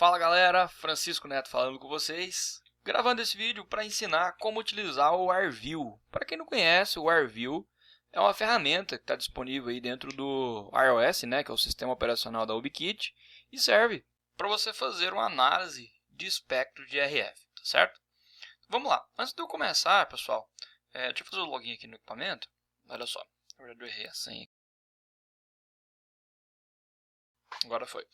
Fala galera, Francisco Neto falando com vocês, gravando esse vídeo para ensinar como utilizar o ArView. Para quem não conhece, o ArView é uma ferramenta que está disponível aí dentro do iOS, que é o sistema operacional da UbiKit, e serve para você fazer uma análise de espectro de RF, tá certo? Vamos lá, antes de eu começar, pessoal, deixa eu fazer o login aqui no equipamento. Olha só, na verdade eu errei a senha. Agora foi.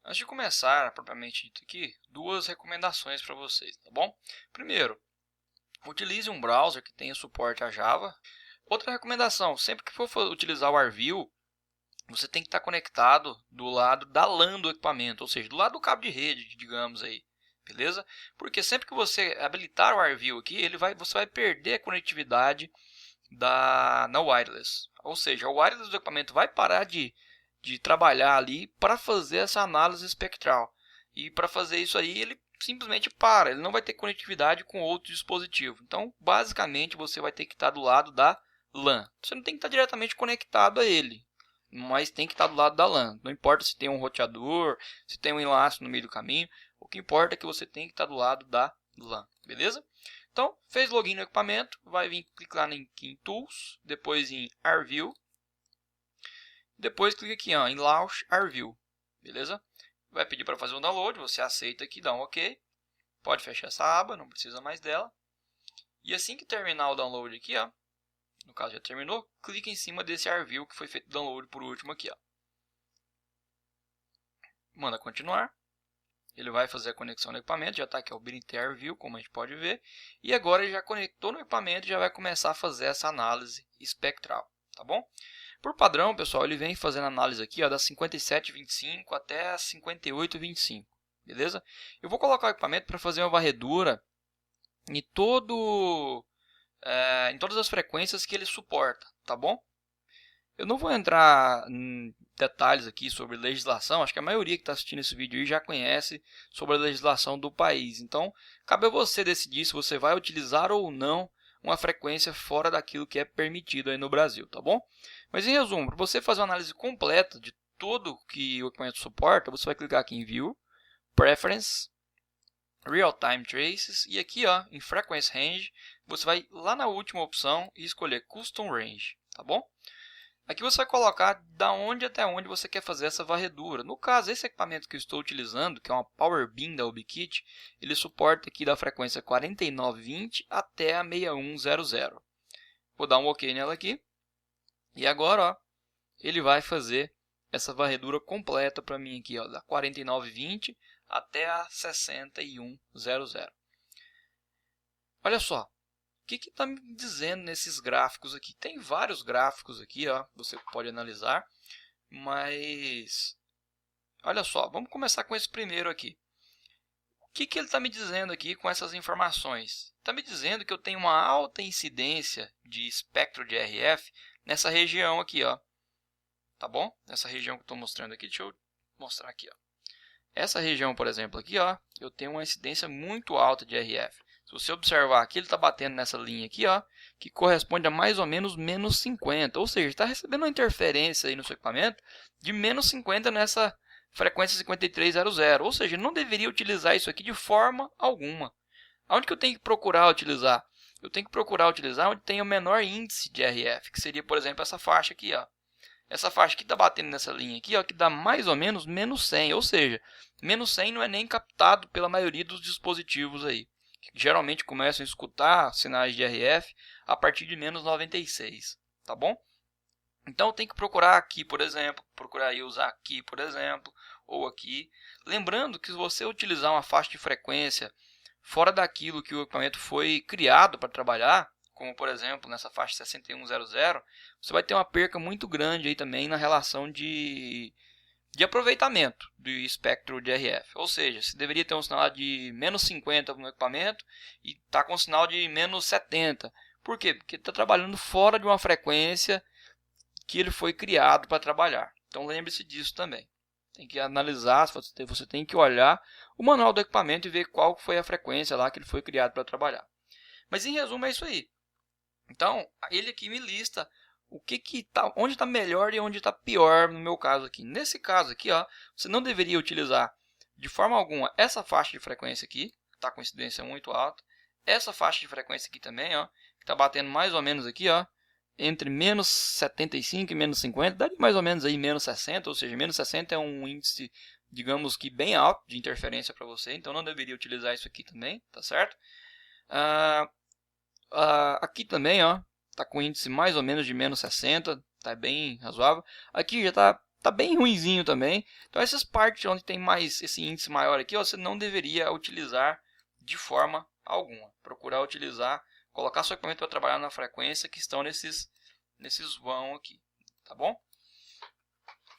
Antes de começar, propriamente dito aqui, duas recomendações para vocês, tá bom? Primeiro, utilize um browser que tenha suporte a Java. Outra recomendação, sempre que for utilizar o ArView, você tem que estar conectado do lado da LAN do equipamento, ou seja, do lado do cabo de rede, digamos aí, beleza? Porque sempre que você habilitar o ArView aqui, você vai perder a conectividade na wireless. Ou seja, o wireless do equipamento vai parar de trabalhar ali para fazer essa análise espectral. E para fazer isso aí, ele simplesmente para, ele não vai ter conectividade com outro dispositivo. Então, basicamente, você vai ter que estar do lado da LAN. Você não tem que estar diretamente conectado a ele, mas tem que estar do lado da LAN. Não importa se tem um roteador, se tem um enlace no meio do caminho, o que importa é que você tem que estar do lado da LAN, beleza? Então, fez login no equipamento, vai vir clicar aqui em Tools, depois em ArView. Depois clica aqui em Launch ArView, beleza? Vai pedir para fazer um download, você aceita aqui, dá um OK. Pode fechar essa aba, não precisa mais dela. E assim que terminar o download aqui, no caso já terminou, clica em cima desse ArView que foi feito o download por último aqui. Manda continuar. Ele vai fazer a conexão no equipamento, já está aqui o BNT ArView, como a gente pode ver. E agora ele já conectou no equipamento e já vai começar a fazer essa análise espectral, tá bom? Por padrão, pessoal, ele vem fazendo análise aqui das 57,25 até as 58,25, beleza? Eu vou colocar o equipamento para fazer uma varredura em todas as frequências que ele suporta, tá bom? Eu não vou entrar em detalhes aqui sobre legislação, acho que a maioria que está assistindo esse vídeo aí já conhece sobre a legislação do país. Então, cabe a você decidir se você vai utilizar ou não uma frequência fora daquilo que é permitido aí no Brasil, tá bom? Mas em resumo, para você fazer uma análise completa de tudo que o equipamento suporta, você vai clicar aqui em View, Preference, Real Time Traces e aqui em Frequency Range, você vai lá na última opção e escolher Custom Range, tá bom? Aqui você vai colocar da onde até onde você quer fazer essa varredura. No caso, esse equipamento que eu estou utilizando, que é uma Power Beam da UbiKit, ele suporta aqui da frequência 4920 até a 6100. Vou dar um OK nela aqui. E agora, ele vai fazer essa varredura completa para mim aqui, da 4920 até a 6100. Olha só. O que está me dizendo nesses gráficos aqui? Tem vários gráficos aqui, você pode analisar, mas olha só, vamos começar com esse primeiro aqui. O que ele está me dizendo aqui com essas informações? Está me dizendo que eu tenho uma alta incidência de espectro de RF nessa região aqui, tá bom? Nessa região que eu estou mostrando aqui, deixa eu mostrar aqui, Essa região, por exemplo, aqui, eu tenho uma incidência muito alta de RF. Se você observar aqui, ele está batendo nessa linha aqui, que corresponde a mais ou menos menos 50. Ou seja, está recebendo uma interferência aí no seu equipamento de menos 50 nessa frequência 5300. Ou seja, não deveria utilizar isso aqui de forma alguma. Onde que eu tenho que procurar utilizar? Eu tenho que procurar utilizar onde tem o menor índice de RF, que seria, por exemplo, essa faixa aqui, Essa faixa aqui está batendo nessa linha aqui, que dá mais ou menos menos 100. Ou seja, menos 100 não é nem captado pela maioria dos dispositivos aí. Que geralmente começam a escutar sinais de RF a partir de menos 96, tá bom? Então tem que procurar aqui, por exemplo, procurar usar aqui, por exemplo, ou aqui. Lembrando que se você utilizar uma faixa de frequência fora daquilo que o equipamento foi criado para trabalhar, como por exemplo nessa faixa 6100, você vai ter uma perca muito grande aí também na relação de aproveitamento do espectro de RF. Ou seja, você deveria ter um sinal de menos 50 no equipamento e está com um sinal de menos 70. Por quê? Porque está trabalhando fora de uma frequência que ele foi criado para trabalhar. Então lembre-se disso também. Tem que analisar, você tem que olhar o manual do equipamento e ver qual foi a frequência lá que ele foi criado para trabalhar. Mas em resumo é isso aí. Então ele aqui me lista onde está melhor e onde está pior no meu caso aqui. Nesse caso aqui, você não deveria utilizar de forma alguma essa faixa de frequência aqui, está com incidência muito alta, essa faixa de frequência aqui também, ó, que está batendo mais ou menos aqui, ó, entre menos 75 e menos 50, daria mais ou menos aí menos 60, ou seja, menos 60 é um índice, digamos que bem alto de interferência para você, então não deveria utilizar isso aqui também, tá certo? Aqui também, ó, tá com índice mais ou menos de menos 60, tá bem razoável. Aqui já tá bem ruinzinho também. Então essas partes onde tem mais esse índice maior aqui, ó, você não deveria utilizar de forma alguma. Procurar utilizar, colocar seu equipamento para trabalhar na frequência que estão nesses vão aqui, tá bom?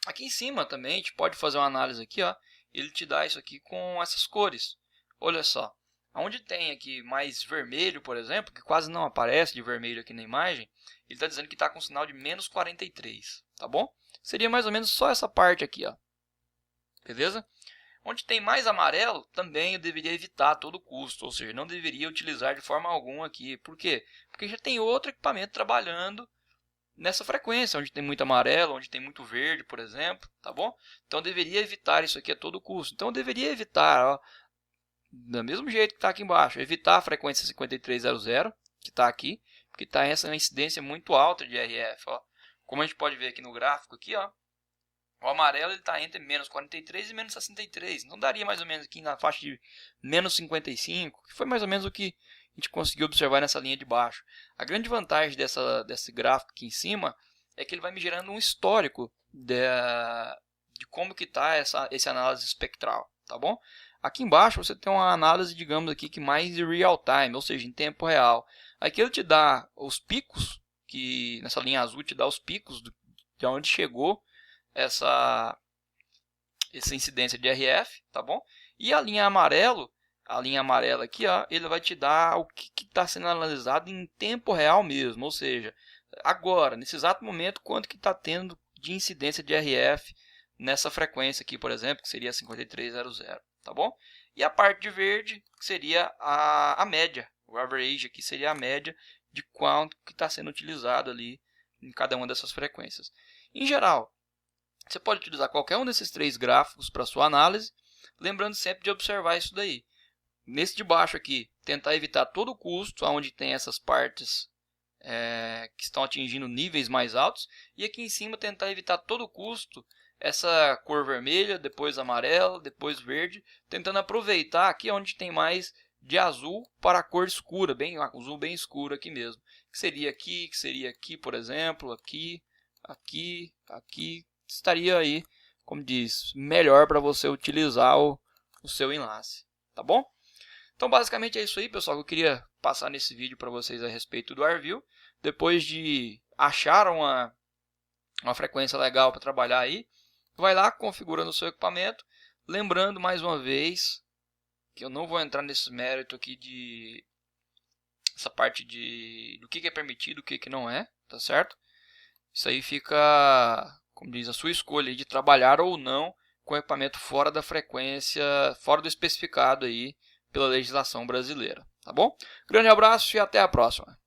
Aqui em cima também a gente pode fazer uma análise aqui, ó. Ele te dá isso aqui com essas cores. Olha só. Onde tem aqui mais vermelho, por exemplo, que quase não aparece de vermelho aqui na imagem, ele está dizendo que está com sinal de menos 43, tá bom? Seria mais ou menos só essa parte aqui, ó. Beleza? Onde tem mais amarelo, também eu deveria evitar a todo custo, ou seja, não deveria utilizar de forma alguma aqui. Por quê? Porque já tem outro equipamento trabalhando nessa frequência, onde tem muito amarelo, onde tem muito verde, por exemplo, tá bom? Então eu deveria evitar isso aqui a todo custo. Então eu deveria evitar, ó, do mesmo jeito que está aqui embaixo, evitar a frequência 5300, que está aqui, porque está essa incidência muito alta de RF. Ó. Como a gente pode ver aqui no gráfico, aqui, ó, o amarelo está entre menos 43 e menos 63. Então daria mais ou menos aqui na faixa de menos 55, que foi mais ou menos o que a gente conseguiu observar nessa linha de baixo. A grande vantagem desse gráfico aqui em cima é que ele vai me gerando um histórico de como que está essa análise espectral, tá bom? Aqui embaixo você tem uma análise, digamos aqui, que mais de real time, ou seja, em tempo real. Aqui ele te dá os picos, que nessa linha azul te dá os picos de onde chegou essa incidência de RF, tá bom? E a linha amarela aqui, ó, ele vai te dar o que está sendo analisado em tempo real mesmo, ou seja, agora, nesse exato momento, quanto que está tendo de incidência de RF nessa frequência aqui, por exemplo, que seria 5300. Tá bom? E a parte de verde seria a média. O average aqui seria a média de quanto que está sendo utilizado ali em cada uma dessas frequências. Em geral, você pode utilizar qualquer um desses três gráficos para sua análise, lembrando sempre de observar isso daí. Nesse de baixo aqui, tentar evitar todo custo, onde tem essas partes que estão atingindo níveis mais altos. E aqui em cima, tentar evitar todo custo essa cor vermelha, depois amarela, depois verde, tentando aproveitar aqui onde tem mais de azul para a cor escura, bem azul bem escuro aqui mesmo. Que seria aqui, por exemplo, aqui, estaria aí, como diz, melhor para você utilizar o seu enlace, tá bom? Então basicamente é isso aí, pessoal, que eu queria passar nesse vídeo para vocês a respeito do AirView. Depois de achar uma frequência legal para trabalhar aí, vai lá configurando o seu equipamento, lembrando mais uma vez que eu não vou entrar nesse mérito aqui de essa parte do que é permitido, o que não é, tá certo? Isso aí fica, como diz, a sua escolha de trabalhar ou não com equipamento fora da frequência, fora do especificado aí pela legislação brasileira, tá bom? Grande abraço e até a próxima.